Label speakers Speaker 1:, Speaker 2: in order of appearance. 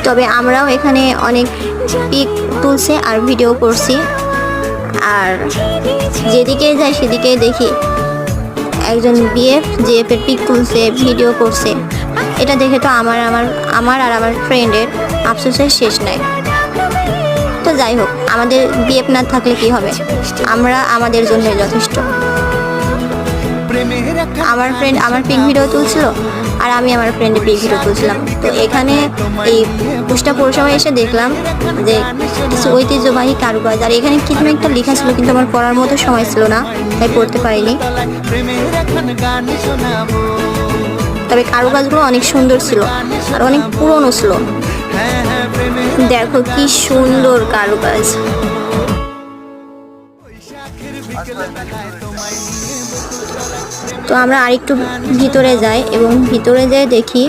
Speaker 1: তবে আমরাও এখানে অনেক পিক তুলছি আর ভিডিও করছি। আর যেদিকে যাই সেদিকে দেখি একজন জিএফ এর পিক তুলছে, ভিডিও করছে। এটা দেখে তো আমার আর আমার ফ্রেন্ডের আফসোসের শেষ নাই। তো যাই হোক, আমাদের বিএফ না থাকলে কি হবে, আমরা আমাদের জন্য যথেষ্ট। আমার ফ্রেন্ড আমার পিক ভিডিও তুলছিল আর আমি আমার ফ্রেন্ডের পিক ভিডিও তুলছিলাম। তো এখানে এই কুষ্টা পৌরসভায় এসে দেখলাম যে কিছু ঐতিহ্যবাহী কারুকাজ, আর এখানে কিছু একটা লেখা ছিল কিন্তু আমার পড়ার মতো সময় ছিল না, তাই পড়তে পারিনি। তবে কারুকাজগুলো অনেক সুন্দর ছিল আর অনেক পুরনো ছিল। দেখো কি সুন্দর কারুকাজ। তো আমরা আরেকটু ভিতরে যাই এবং ভিতরে যেয়ে দেখি